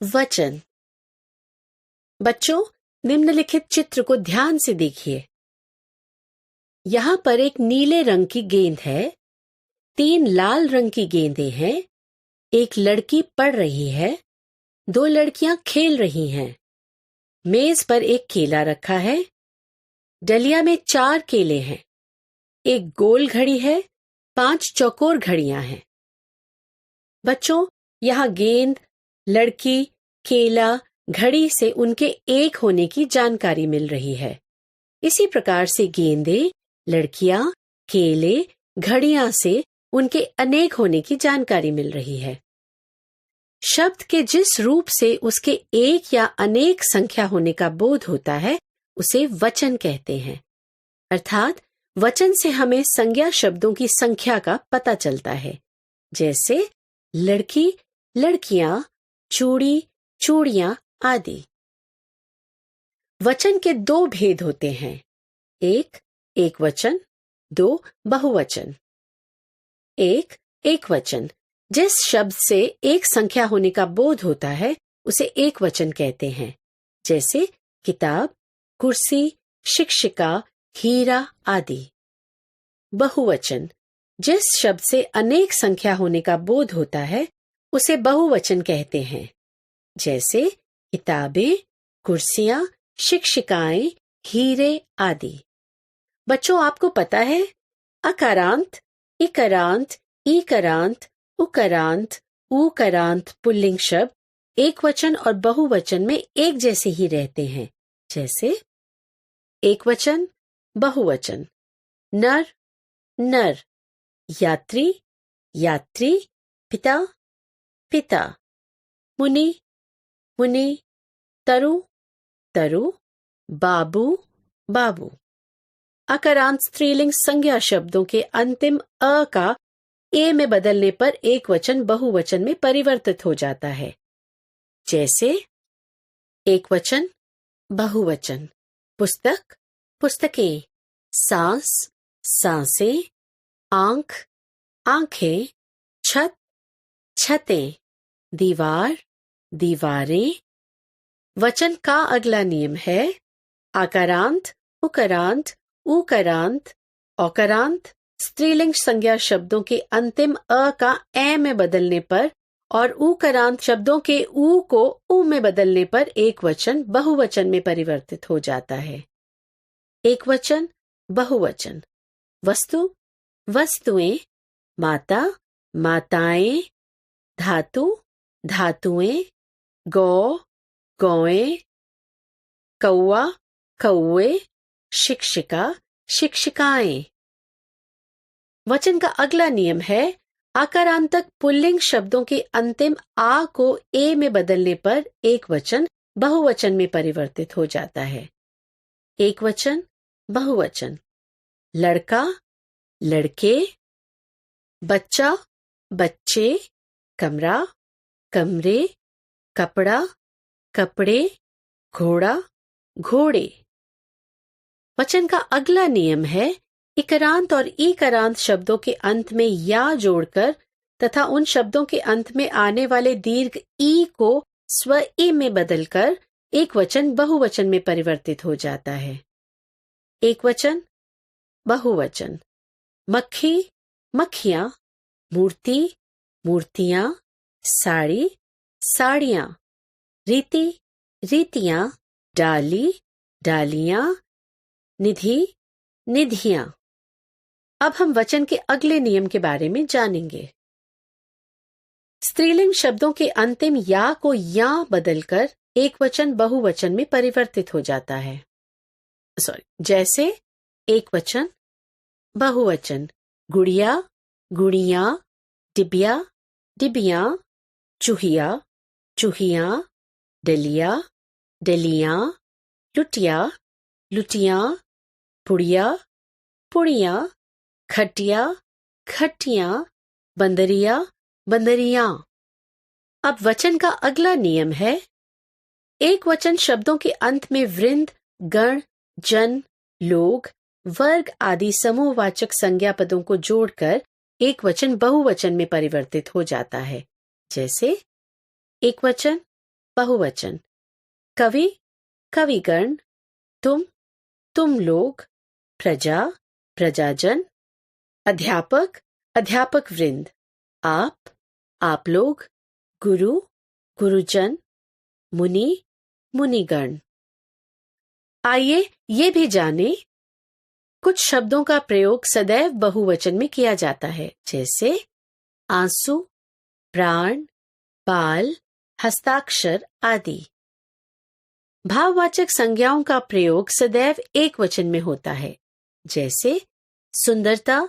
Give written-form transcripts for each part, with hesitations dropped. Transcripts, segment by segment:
वचन। बच्चों, निम्नलिखित चित्र को ध्यान से देखिए। यहाँ पर एक नीले रंग की गेंद है, 3 लाल रंग की गेंदें हैं, एक लड़की पढ़ रही है, 2 लड़कियां खेल रही हैं। मेज पर एक केला रखा है, डलिया में 4 केले हैं, एक गोल घड़ी है, 5 चौकोर घड़ियां हैं। बच्चों, यहाँ गेंद, लड़की, केला, घड़ी से उनके एक होने की जानकारी मिल रही है। इसी प्रकार से गेंदें, लड़कियां, केले, घड़ियां से उनके अनेक होने की जानकारी मिल रही है। शब्द के जिस रूप से उसके एक या अनेक संख्या होने का बोध होता है उसे वचन कहते हैं। अर्थात वचन से हमें संज्ञा शब्दों की संख्या का पता चलता है, जैसे लड़की, लड़कियां, चूड़ी, चूड़ियां आदि। वचन के 2 भेद होते हैं, एक एकवचन, 2 बहुवचन। एक वचन जिस शब्द से एक संख्या होने का बोध होता है उसे एक वचन कहते हैं, जैसे किताब, कुर्सी, शिक्षिका, हीरा आदि। बहुवचन जिस शब्द से अनेक संख्या होने का बोध होता है उसे बहुवचन कहते हैं, जैसे किताबें, कुर्सियां, शिक्षिकाएं, हीरे आदि। बच्चों, आपको पता है अकारांत, इकारांत, ईकारांत, उकारांत, ऊकारांत पुल्लिंग शब्द एक वचन और बहुवचन में एक जैसे ही रहते हैं, जैसे एक वचन, बहुवचन, नर, नर, यात्री, यात्री, पिता, पिता, मुनि, मुनि, तरु, तरु, बाबू, बाबू। अकारांत स्त्रीलिंग संज्ञा शब्दों के अंतिम अ का ए में बदलने पर एक वचन बहुवचन में परिवर्तित हो जाता है, जैसे एक वचन, बहुवचन, पुस्तक, पुस्तकें, सांस, सांसें, आंख, आंखें, छत, छतें, दीवार, दीवारें। वचन का अगला नियम है आकारांत, उकारांत, ऊकारांत, औकारांत स्त्रीलिंग संज्ञा शब्दों के अंतिम अ का ए में बदलने पर और ऊकारांत शब्दों के ऊ को उ में बदलने पर एक वचन बहुवचन में परिवर्तित हो जाता है। एक वचन, बहुवचन, वस्तु, वस्तुएं, माता, माताएं, धातु, धातुएं, गौ, गौएं, कौआ, कौए, शिक्षिका, शिक्षिकाएं। वचन का अगला नियम है आकारांतक पुल्लिंग शब्दों के अंतिम आ को ए में बदलने पर एक वचन बहुवचन में परिवर्तित हो जाता है। एक वचन, बहुवचन, लड़का, लड़के, बच्चा, बच्चे, कमरा, कमरे, कपड़ा, कपड़े, घोड़ा, घोड़े। वचन का अगला नियम है इकारांत और ईकारांत शब्दों के अंत में या जोड़कर तथा उन शब्दों के अंत में आने वाले दीर्घ ई को स्व ई में बदलकर एक वचन बहुवचन में परिवर्तित हो जाता है। एक वचन, बहुवचन, मक्खी, मक्खियां, मूर्ति, मूर्तियां, साड़ी, साड़ियां, रीति, रीतियां, डाली, डालियां, निधि, निधियां। अब हम वचन के अगले नियम के बारे में जानेंगे। स्त्रीलिंग शब्दों के अंतिम या को या बदलकर एक वचन बहुवचन में परिवर्तित हो जाता है। जैसे एक वचन, बहुवचन, गुड़िया, गुड़िया, डिबिया, डिबिया, चूहिया, चूहिया, डलिया, डलिया, लुटिया, लुटिया, पुड़िया, पुड़िया, खटिया, खटियां, बंदरिया, बंदरियां। अब वचन का अगला नियम है एक वचन शब्दों के अंत में वृंद, गण, जन, लोग, वर्ग आदि समूहवाचक संज्ञा पदों को जोड़कर एक वचन बहुवचन में परिवर्तित हो जाता है, जैसे एक वचन, बहुवचन। कवि, कविगण। तुम लोग। प्रजा, प्रजाजन। अध्यापक, अध्यापक वृंद। आप लोग। गुरु, गुरुजन। मुनि, मुनिगण। आइए ये भी जाने, कुछ शब्दों का प्रयोग सदैव बहुवचन में किया जाता है, जैसे आंसू, प्राण, बाल, हस्ताक्षर आदि। भाववाचक संज्ञाओं का प्रयोग सदैव एक वचन में होता है, जैसे सुंदरता,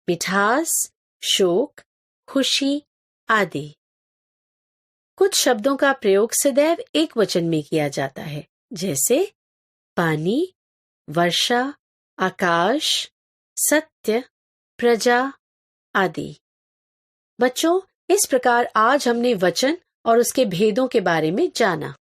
मिठास, शोक, खुशी आदि। कुछ शब्दों का प्रयोग सदैव एक वचन में किया जाता है, जैसे पानी, वर्षा, आकाश, सत्य, प्रजा आदि। बच्चों, इस प्रकार आज हमने वचन और उसके भेदों के बारे में जाना।